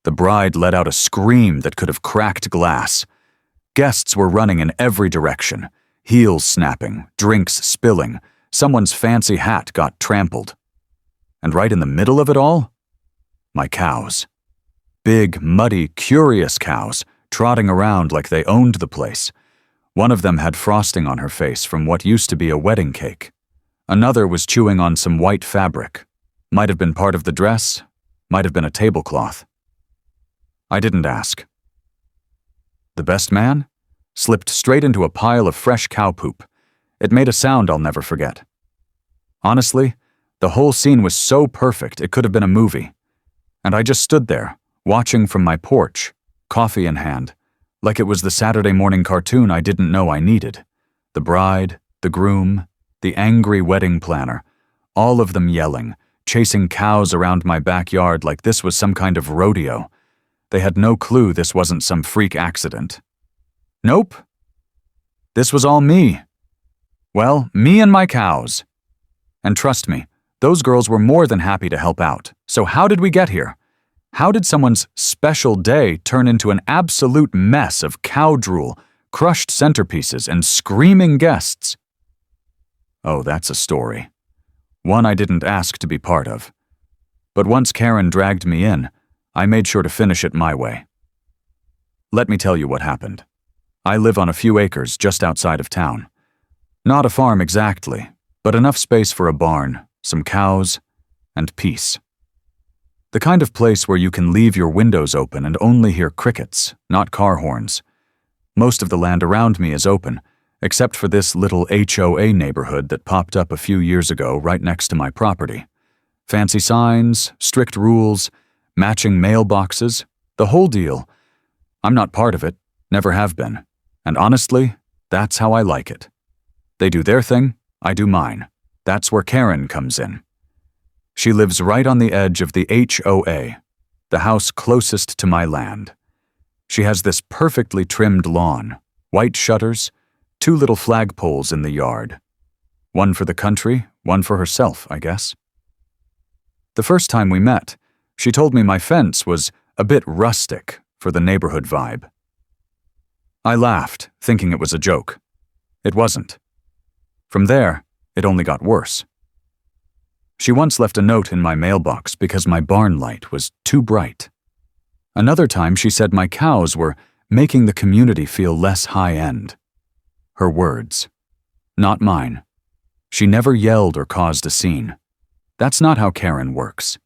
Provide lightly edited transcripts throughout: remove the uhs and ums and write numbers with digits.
The bride let out a scream that could have cracked glass. Guests were running in every direction, heels snapping, drinks spilling, someone's fancy hat got trampled. And right in the middle of it all, my cows. Big, muddy, curious cows, trotting around like they owned the place. One of them had frosting on her face from what used to be a wedding cake. Another was chewing on some white fabric. Might have been part of the dress, might have been a tablecloth. I didn't ask. The best man slipped straight into a pile of fresh cow poop. It made a sound I'll never forget. Honestly, the whole scene was so perfect it could have been a movie. And I just stood there, watching from my porch, coffee in hand, like it was the Saturday morning cartoon I didn't know I needed. The bride, the groom, the angry wedding planner, all of them yelling, chasing cows around my backyard like this was some kind of rodeo. They had no clue this wasn't some freak accident. Nope. This was all me. Well, me and my cows. And trust me, those girls were more than happy to help out. So how did we get here? How did someone's special day turn into an absolute mess of cow drool, crushed centerpieces, and screaming guests? Oh, that's a story. One I didn't ask to be part of. But once Karen dragged me in, I made sure to finish it my way. Let me tell you what happened. I live on a few acres just outside of town. Not a farm exactly, but enough space for a barn, some cows, and peace. The kind of place where you can leave your windows open and only hear crickets, not car horns. Most of the land around me is open, except for this little HOA neighborhood that popped up a few years ago right next to my property. Fancy signs, strict rules, matching mailboxes, the whole deal. I'm not part of it, never have been. And honestly, that's how I like it. They do their thing, I do mine. That's where Karen comes in. She lives right on the edge of the HOA, the house closest to my land. She has this perfectly trimmed lawn, white shutters, 2 little flagpoles in the yard. One for the country, one for herself, I guess. The first time we met, she told me my fence was a bit rustic for the neighborhood vibe. I laughed, thinking it was a joke. It wasn't. From there, it only got worse. She once left a note in my mailbox because my barn light was too bright. Another time she said my cows were making the community feel less high-end. Her words, not mine. She never yelled or caused a scene. That's not how Karen works.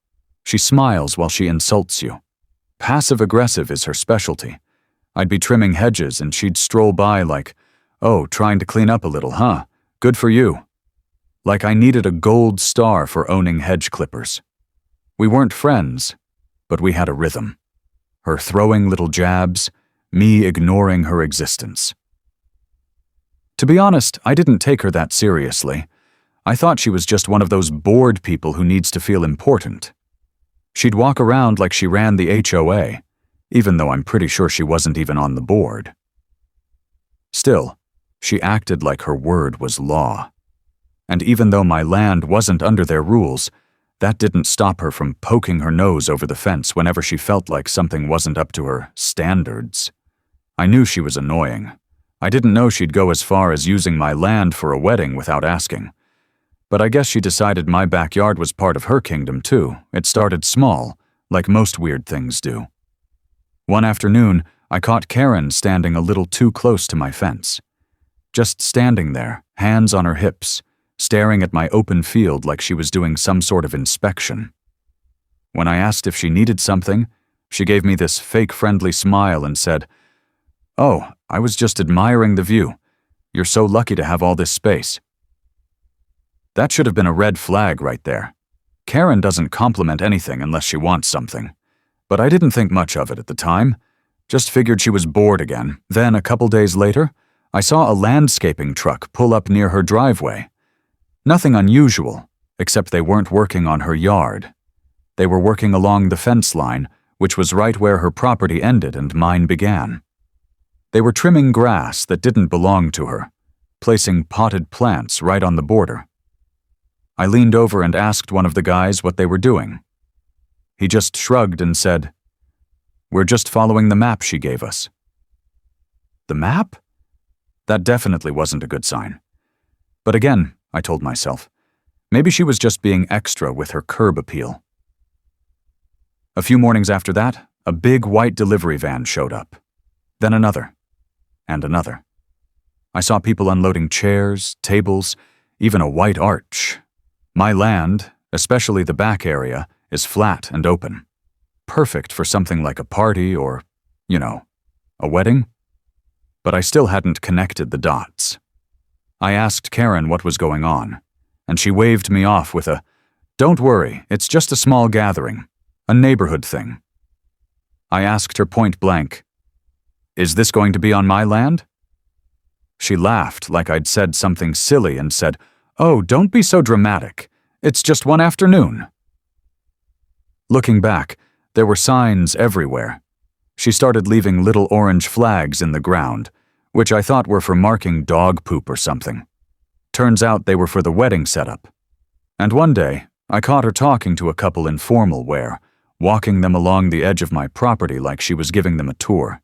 She smiles while she insults you. Passive-aggressive is her specialty. I'd be trimming hedges and she'd stroll by like, "Oh, trying to clean up a little, huh? Good for you." Like I needed a gold star for owning hedge clippers. We weren't friends, but we had a rhythm. Her throwing little jabs, me ignoring her existence. To be honest, I didn't take her that seriously. I thought she was just one of those bored people who needs to feel important. She'd walk around like she ran the HOA, even though I'm pretty sure she wasn't even on the board. Still, she acted like her word was law. And even though my land wasn't under their rules, that didn't stop her from poking her nose over the fence whenever she felt like something wasn't up to her standards. I knew she was annoying. I didn't know she'd go as far as using my land for a wedding without asking. But I guess she decided my backyard was part of her kingdom too. It started small, like most weird things do. One afternoon, I caught Karen standing a little too close to my fence. Just standing there, hands on her hips, staring at my open field like she was doing some sort of inspection. When I asked if she needed something, she gave me this fake friendly smile and said, "Oh, I was just admiring the view. You're so lucky to have all this space." That should have been a red flag right there. Karen doesn't compliment anything unless she wants something. But I didn't think much of it at the time. Just figured she was bored again. Then, a couple days later, I saw a landscaping truck pull up near her driveway. Nothing unusual, except they weren't working on her yard. They were working along the fence line, which was right where her property ended and mine began. They were trimming grass that didn't belong to her, placing potted plants right on the border. I leaned over and asked one of the guys what they were doing. He just shrugged and said, We're just following the map she gave us." The map? That definitely wasn't a good sign. But again, I told myself, maybe she was just being extra with her curb appeal. A few mornings after that, a big white delivery van showed up. Then another. And another. I saw people unloading chairs, tables, even a white arch. My land, especially the back area, is flat and open. Perfect for something like a party or, a wedding. But I still hadn't connected the dots. I asked Karen what was going on, and she waved me off with a, "Don't worry, it's just a small gathering, a neighborhood thing." I asked her point blank, "Is this going to be on my land?" She laughed like I'd said something silly and said, "Oh, don't be so dramatic. It's just one afternoon." Looking back, there were signs everywhere. She started leaving little orange flags in the ground, which I thought were for marking dog poop or something. Turns out they were for the wedding setup. And one day, I caught her talking to a couple in formal wear, walking them along the edge of my property like she was giving them a tour.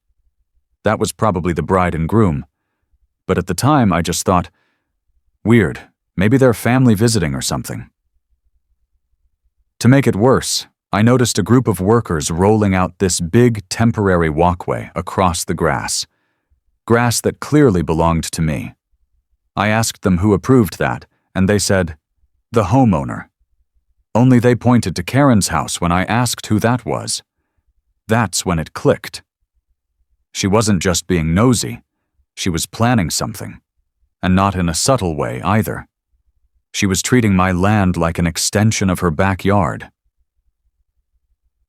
That was probably the bride and groom. But at the time, I just thought, weird, maybe they're family visiting or something. To make it worse, I noticed a group of workers rolling out this big temporary walkway across the grass that clearly belonged to me. I asked them who approved that, and they said, "The homeowner." Only they pointed to Karen's house when I asked who that was. That's when it clicked. She wasn't just being nosy, she was planning something, and not in a subtle way either. She was treating my land like an extension of her backyard.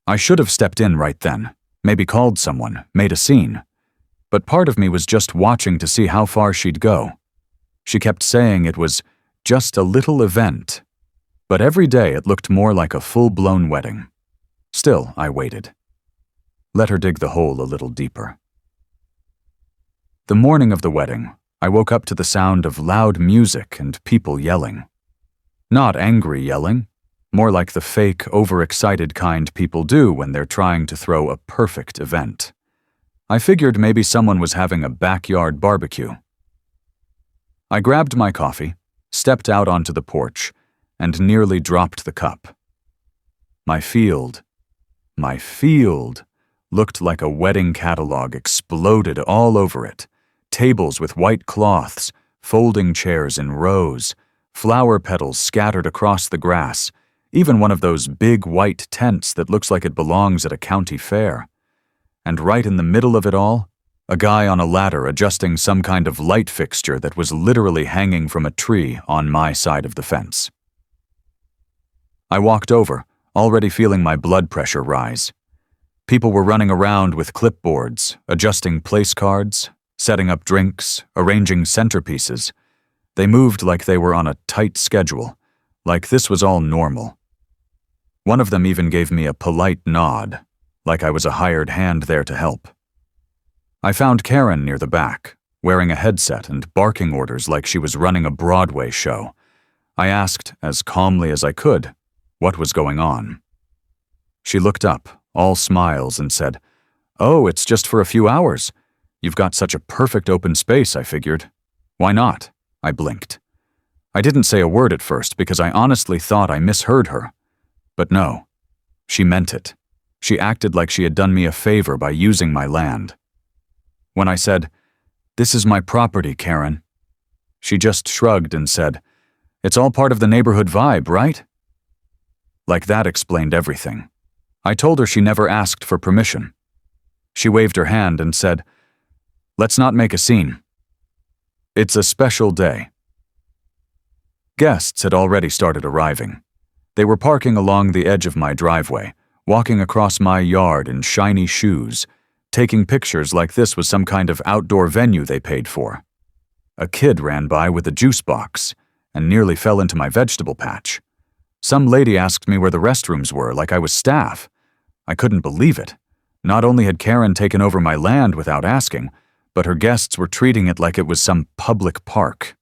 I should have stepped in right then, maybe called someone, made a scene. But part of me was just watching to see how far she'd go. She kept saying it was just a little event, but every day it looked more like a full-blown wedding. Still, I waited. Let her dig the hole a little deeper. The morning of the wedding, I woke up to the sound of loud music and people yelling. Not angry yelling, more like the fake, overexcited kind people do when they're trying to throw a perfect event. I figured maybe someone was having a backyard barbecue. I grabbed my coffee, stepped out onto the porch, and nearly dropped the cup. My field looked like a wedding catalog exploded all over it. Tables with white cloths, folding chairs in rows, flower petals scattered across the grass, even one of those big white tents that looks like it belongs at a county fair. And right in the middle of it all, a guy on a ladder adjusting some kind of light fixture that was literally hanging from a tree on my side of the fence. I walked over, already feeling my blood pressure rise. People were running around with clipboards, adjusting place cards, setting up drinks, arranging centerpieces. They moved like they were on a tight schedule, like this was all normal. One of them even gave me a polite nod, like I was a hired hand there to help. I found Karen near the back, wearing a headset and barking orders like she was running a Broadway show. I asked, as calmly as I could, what was going on. She looked up, all smiles, and said, "Oh, it's just for a few hours. You've got such a perfect open space, I figured. Why not?" I blinked. I didn't say a word at first because I honestly thought I misheard her. But no, she meant it. She acted like she had done me a favor by using my land. When I said, "This is my property, Karen," she just shrugged and said, "It's all part of the neighborhood vibe, right?" Like that explained everything. I told her she never asked for permission. She waved her hand and said, "Let's not make a scene. It's a special day." Guests had already started arriving. They were parking along the edge of my driveway, walking across my yard in shiny shoes, taking pictures like this was some kind of outdoor venue they paid for. A kid ran by with a juice box and nearly fell into my vegetable patch. Some lady asked me where the restrooms were, like I was staff. I couldn't believe it. Not only had Karen taken over my land without asking, but her guests were treating it like it was some public park.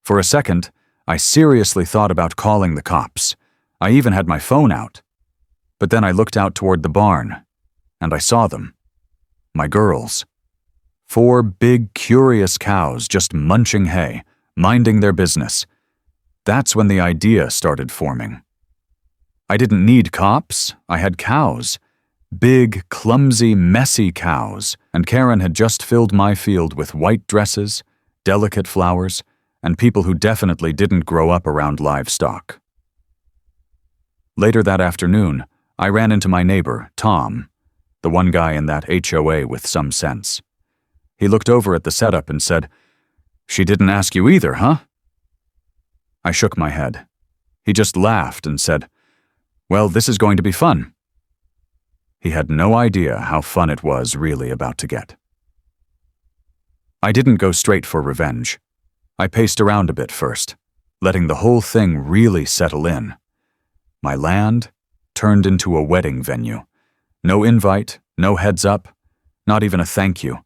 For a second, I seriously thought about calling the cops. I even had my phone out. But then I looked out toward the barn. and I saw them. My girls. 4 big, curious cows just munching hay, minding their business. That's when the idea started forming. I didn't need cops, I had cows. Big, clumsy, messy cows, and Karen had just filled my field with white dresses, delicate flowers, and people who definitely didn't grow up around livestock. Later that afternoon, I ran into my neighbor, Tom, the one guy in that HOA with some sense. He looked over at the setup and said, "She didn't ask you either, huh?" I shook my head. He just laughed and said, "Well, this is going to be fun." He had no idea how fun it was really about to get. I didn't go straight for revenge. I paced around a bit first, letting the whole thing really settle in. My land turned into a wedding venue. No invite, no heads up, not even a thank you.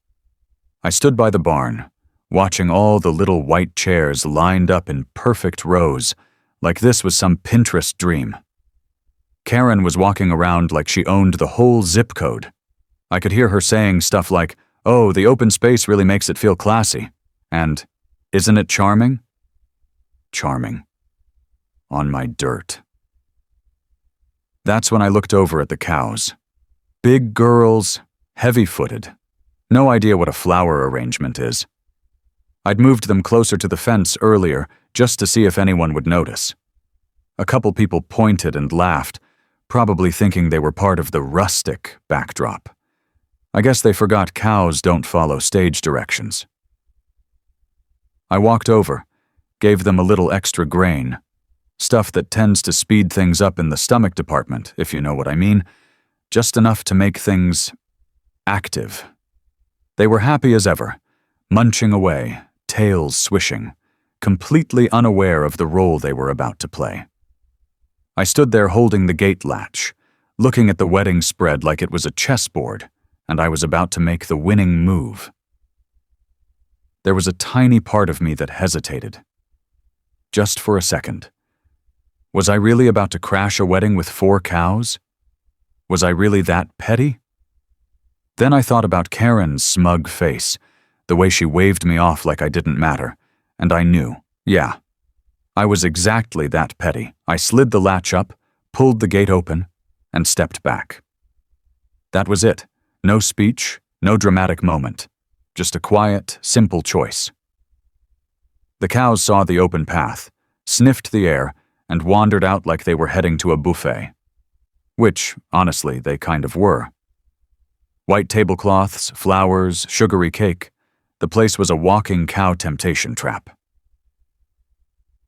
I stood by the barn, watching all the little white chairs lined up in perfect rows, like this was some Pinterest dream. Karen was walking around like she owned the whole zip code. I could hear her saying stuff like, "Oh, the open space really makes it feel classy," and, "Isn't it charming?" Charming. On my dirt. That's when I looked over at the cows. Big girls, heavy-footed. No idea what a flower arrangement is. I'd moved them closer to the fence earlier just to see if anyone would notice. A couple people pointed and laughed, probably thinking they were part of the rustic backdrop. I guess they forgot cows don't follow stage directions. I walked over, gave them a little extra grain, stuff that tends to speed things up in the stomach department, if you know what I mean, just enough to make things active. They were happy as ever, munching away, tails swishing, completely unaware of the role they were about to play. I stood there holding the gate latch, looking at the wedding spread like it was a chessboard, and I was about to make the winning move. There was a tiny part of me that hesitated. Just for a second. Was I really about to crash a wedding with 4 cows? Was I really that petty? Then I thought about Karen's smug face, the way she waved me off like I didn't matter, and I knew, yeah, I was exactly that petty. I slid the latch up, pulled the gate open, and stepped back. That was it. No speech, no dramatic moment. Just a quiet, simple choice. The cows saw the open path, sniffed the air, and wandered out like they were heading to a buffet. Which, honestly, they kind of were. White tablecloths, flowers, sugary cake. The place was a walking cow temptation trap.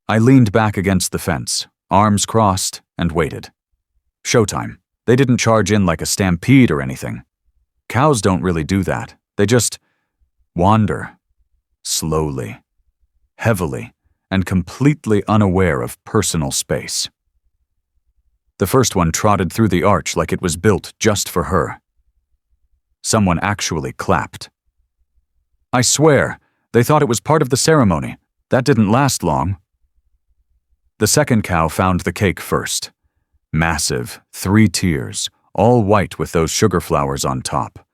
I leaned back against the fence, arms crossed, and waited. Showtime. They didn't charge in like a stampede or anything. Cows don't really do that. They just wander. Slowly. Heavily. And completely unaware of personal space. The first one trotted through the arch like it was built just for her. Someone actually clapped. I swear, they thought it was part of the ceremony. That didn't last long. The second cow found the cake first. Massive, 3 tiers, all white with those sugar flowers on top.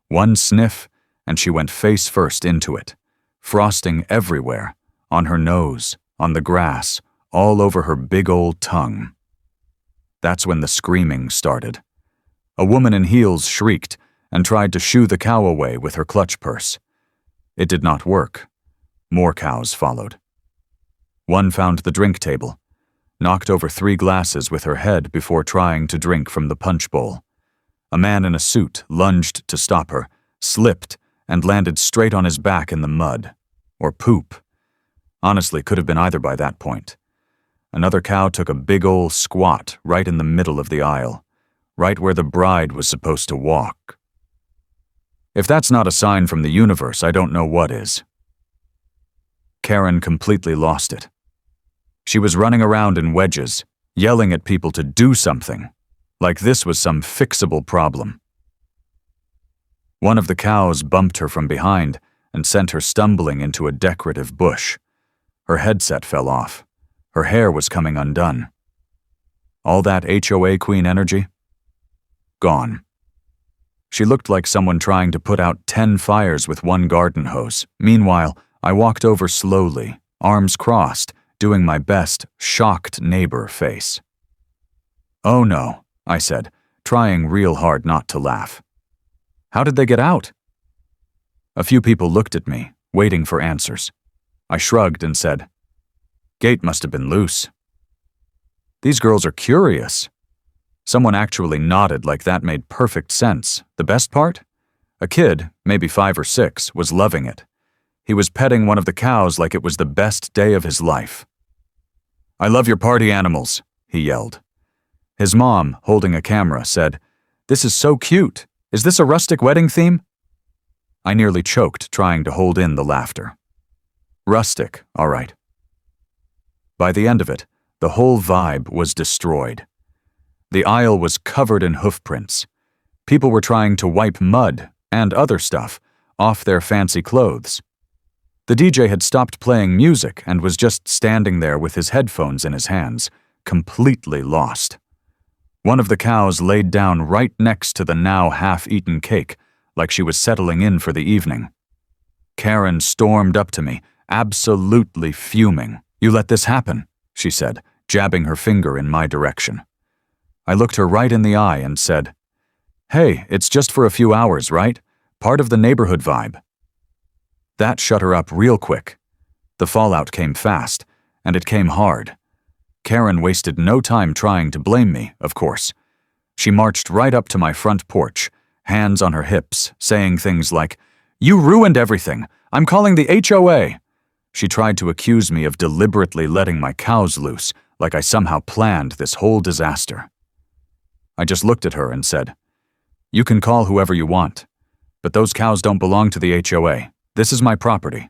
One sniff, and she went face first into it, frosting everywhere, on her nose, on the grass, all over her big old tongue. That's when the screaming started. A woman in heels shrieked and tried to shoo the cow away with her clutch purse. It did not work. More cows followed. One found the drink table, knocked over 3 glasses with her head before trying to drink from the punch bowl. A man in a suit lunged to stop her, slipped, and landed straight on his back in the mud. Or poop. Honestly, could have been either by that point. Another cow took a big ol' squat right in the middle of the aisle, right where the bride was supposed to walk. If that's not a sign from the universe, I don't know what is. Karen completely lost it. She was running around in wedges, yelling at people to do something, like this was some fixable problem. One of the cows bumped her from behind and sent her stumbling into a decorative bush. Her headset fell off. Her hair was coming undone. All that HOA queen energy? Gone. She looked like someone trying to put out 10 fires with one garden hose. Meanwhile, I walked over slowly, arms crossed, doing my best shocked neighbor face. "Oh no," I said, trying real hard not to laugh. "How did they get out?" A few people looked at me, waiting for answers. I shrugged and said, "Gate must have been loose." "These girls are curious." Someone actually nodded like that made perfect sense. The best part? A kid, maybe 5 or 6, was loving it. He was petting one of the cows like it was the best day of his life. "I love your party animals," he yelled. His mom, holding a camera, said, "This is so cute. Is this a rustic wedding theme?" I nearly choked trying to hold in the laughter. Rustic, all right. By the end of it, the whole vibe was destroyed. The aisle was covered in hoof prints. People were trying to wipe mud and other stuff off their fancy clothes. The DJ had stopped playing music and was just standing there with his headphones in his hands, completely lost. One of the cows laid down right next to the now half-eaten cake, like she was settling in for the evening. Karen stormed up to me, absolutely fuming. "You let this happen," she said, jabbing her finger in my direction. I looked her right in the eye and said, "Hey, it's just for a few hours, right? Part of the neighborhood vibe." That shut her up real quick. The fallout came fast, and it came hard. Karen wasted no time trying to blame me, of course. She marched right up to my front porch, hands on her hips, saying things like, "You ruined everything. I'm calling the HOA." She tried to accuse me of deliberately letting my cows loose, like I somehow planned this whole disaster. I just looked at her and said, "You can call whoever you want, but those cows don't belong to the HOA. This is my property."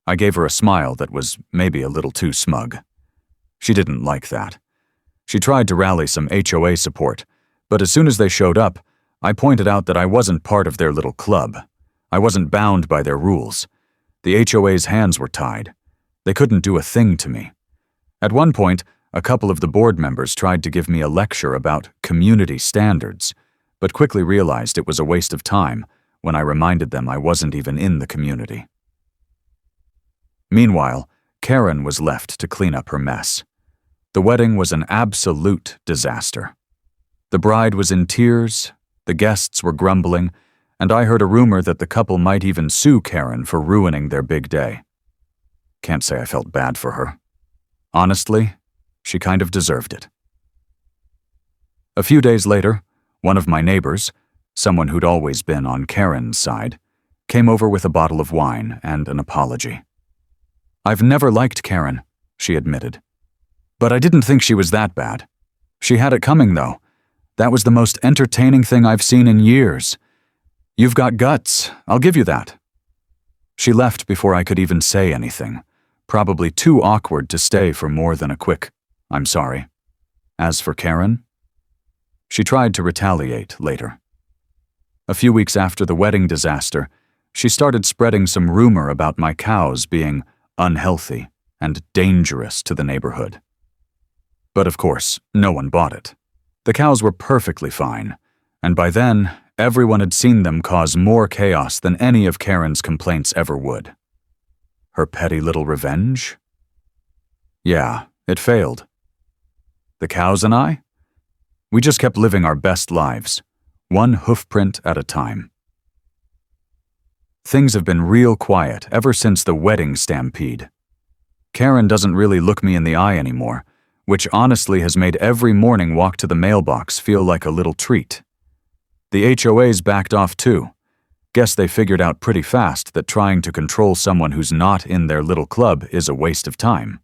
I gave her a smile that was maybe a little too smug. She didn't like that. She tried to rally some HOA support, but as soon as they showed up, I pointed out that I wasn't part of their little club. I wasn't bound by their rules. The HOA's hands were tied. They couldn't do a thing to me. At one point, a couple of the board members tried to give me a lecture about community standards, but quickly realized it was a waste of time when I reminded them I wasn't even in the community. Meanwhile, Karen was left to clean up her mess. The wedding was an absolute disaster. The bride was in tears, the guests were grumbling, and I heard a rumor that the couple might even sue Karen for ruining their big day. Can't say I felt bad for her. Honestly, she kind of deserved it. A few days later, one of my neighbors, someone who'd always been on Karen's side, came over with a bottle of wine and an apology. "I've never liked Karen," she admitted. "But I didn't think she was that bad. She had it coming, though. That was the most entertaining thing I've seen in years. You've got guts, I'll give you that." She left before I could even say anything, probably too awkward to stay for more than a quick, "I'm sorry." As for Karen, she tried to retaliate later. A few weeks after the wedding disaster, she started spreading some rumor about my cows being unhealthy and dangerous to the neighborhood. But of course, no one bought it. The cows were perfectly fine, and by then, everyone had seen them cause more chaos than any of Karen's complaints ever would. Her petty little revenge? Yeah, it failed. The cows and I? We just kept living our best lives, one hoofprint at a time. Things have been real quiet ever since the wedding stampede. Karen doesn't really look me in the eye anymore, which honestly has made every morning walk to the mailbox feel like a little treat. The HOA's backed off too. Guess they figured out pretty fast that trying to control someone who's not in their little club is a waste of time.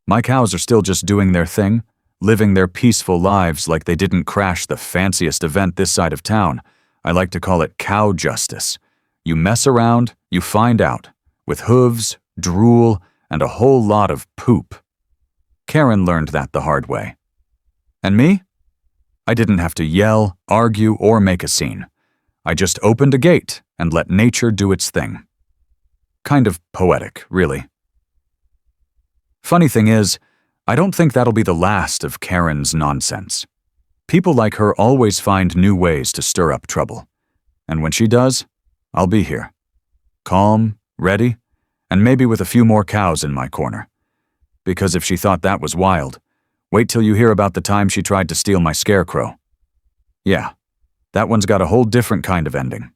My cows are still just doing their thing, living their peaceful lives like they didn't crash the fanciest event this side of town. I like to call it cow justice. You mess around, you find out, with hooves, drool, and a whole lot of poop. Karen learned that the hard way. And me? I didn't have to yell, argue, or make a scene. I just opened a gate and let nature do its thing. Kind of poetic, really. Funny thing is, I don't think that'll be the last of Karen's nonsense. People like her always find new ways to stir up trouble. And when she does, I'll be here. Calm, ready, and maybe with a few more cows in my corner. Because if she thought that was wild, wait till you hear about the time she tried to steal my scarecrow. Yeah, that one's got a whole different kind of ending.